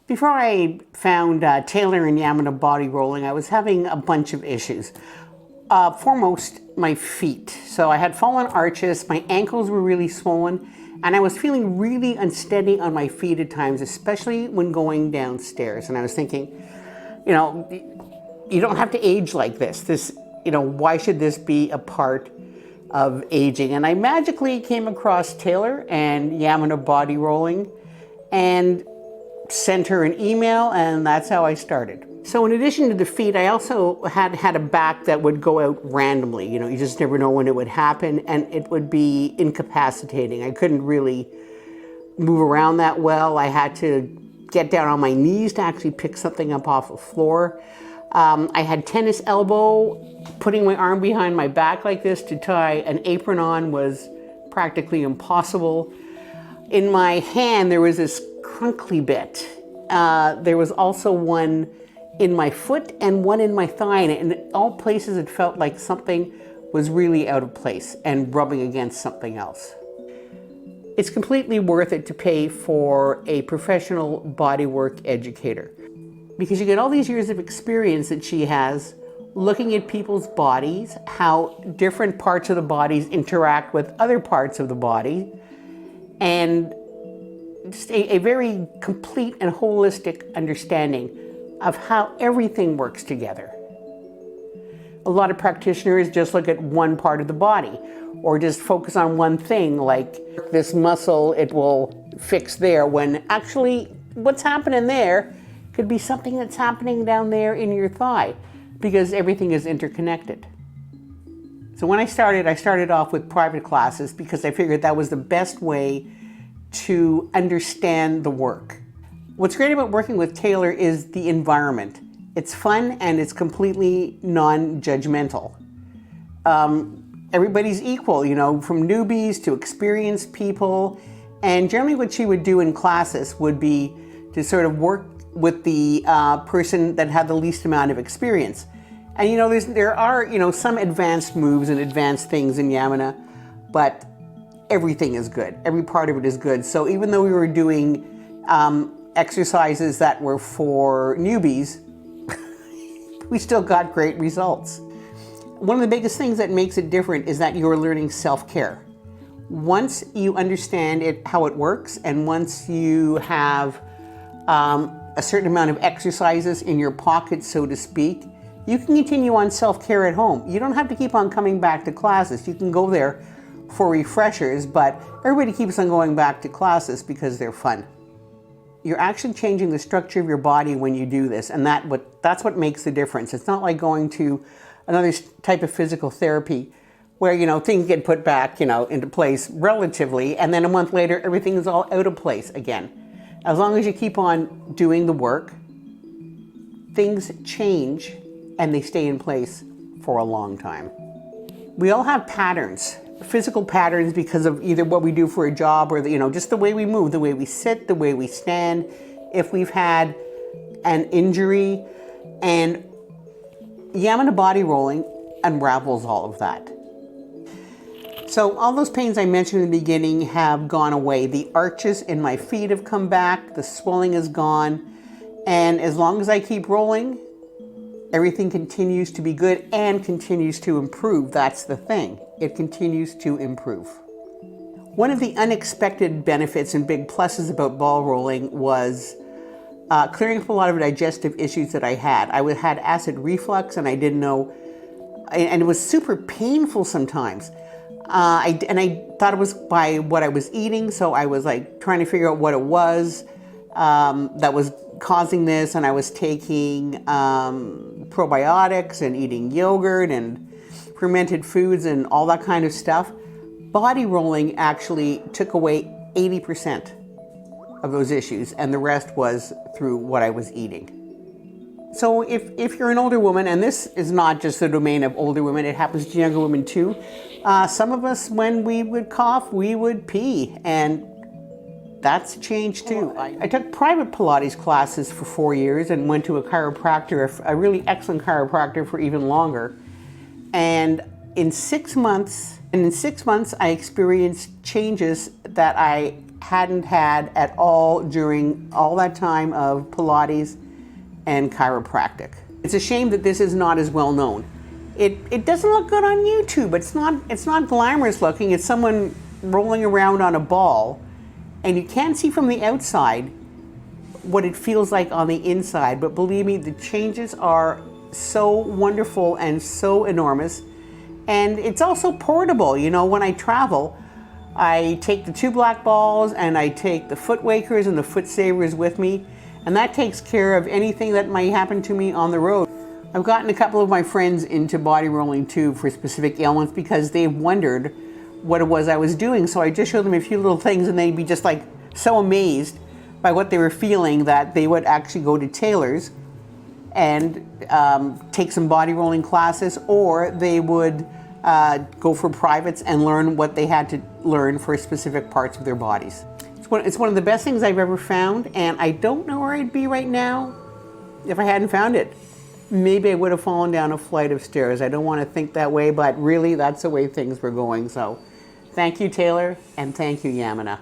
Before I found Taylor and Yamuna body rolling, I was having a bunch of issues. Foremost, my feet. So I had fallen arches, my ankles were really swollen, and I was feeling really unsteady on my feet at times, especially when going downstairs. And I was thinking, you know, you don't have to age like this. Why should this be a part of aging? And I magically came across Taylor and Yamuna body rolling and sent her an email, and that's how I started. So in addition to the feet, I also had a back that would go out randomly. You just never know when it would happen, and it would be incapacitating. I couldn't really move around that well. I had to get down on my knees to actually pick something up off the floor. I had tennis elbow. Putting my arm behind my back like this to tie an apron on was practically impossible. In my hand, there was this crunkly bit. There was also one in my foot and one in my thigh, and in all places it felt like something was really out of place and rubbing against something else. It's completely worth it to pay for a professional bodywork educator, because you get all these years of experience that she has looking at people's bodies, how different parts of the bodies interact with other parts of the body, and just a very complete and holistic understanding of how everything works together. A lot of practitioners just look at one part of the body or just focus on one thing, like this muscle, it will fix there, when actually what's happening there could be something that's happening down there in your thigh, because everything is interconnected. So when I started off with private classes because I figured that was the best way to understand the work. What's great about working with Taylor is the environment. It's fun and it's completely non-judgmental. Everybody's equal, from newbies to experienced people. And generally what she would do in classes would be to sort of work with the person that had the least amount of experience. And there are some advanced moves and advanced things in Yamuna, but everything is good. Every part of it is good. So even though we were doing exercises that were for newbies, we still got great results. One of the biggest things that makes it different is that you're learning self-care. Once you understand how it works, and once you have a certain amount of exercises in your pocket, so to speak, you can continue on self-care at home. You don't have to keep on coming back to classes. You can go there for refreshers, but everybody keeps on going back to classes because they're fun. You're actually changing the structure of your body when you do this, and that's what makes the difference. It's not like going to another type of physical therapy where, things get put back, into place relatively, and then a month later, everything is all out of place again. As long as you keep on doing the work, things change and they stay in place for a long time. We all have patterns, physical patterns, because of either what we do for a job or just the way we move, the way we sit, the way we stand, if we've had an injury. And Yamuna body rolling unravels all of that. So all those pains I mentioned in the beginning have gone away. The arches in my feet have come back, the swelling is gone, and as long as I keep rolling, everything continues to be good and continues to improve. That's the thing. It continues to improve. One of the unexpected benefits and big pluses about ball rolling was clearing up a lot of digestive issues that I had. I had acid reflux, and I didn't know, and it was super painful sometimes. I thought it was by what I was eating, so I was trying to figure out what it was that was causing this, and I was taking probiotics and eating yogurt and fermented foods and all that kind of stuff. Body rolling actually took away 80% of those issues, and the rest was through what I was eating. So if you're an older woman, and this is not just the domain of older women, it happens to younger women too. Some of us, when we would cough, we would pee, and that's changed too. I took private Pilates classes for 4 years and went to a chiropractor, a really excellent chiropractor, for even longer. And in 6 months, I experienced changes that I hadn't had at all during all that time of Pilates and chiropractic. It's a shame that this is not as well known. It doesn't look good on YouTube. It's not glamorous looking. It's someone rolling around on a ball, and you can't see from the outside what it feels like on the inside. But believe me, the changes are so wonderful and so enormous. And it's also portable. You know, when I travel, I take the 2 black balls and I take the foot wakers and the foot savers with me, and that takes care of anything that might happen to me on the road. I've gotten a couple of my friends into body rolling too for specific ailments because they've wondered what it was I was doing. So I just showed them a few little things and they'd be just like so amazed by what they were feeling that they would actually go to Taylor's and take some body rolling classes, or they would go for privates and learn what they had to learn for specific parts of their bodies. It's one of the best things I've ever found, and I don't know where I'd be right now if I hadn't found it. Maybe I would have fallen down a flight of stairs. I don't want to think that way, but really that's the way things were going. So thank you, Taylor, and thank you, Yamina.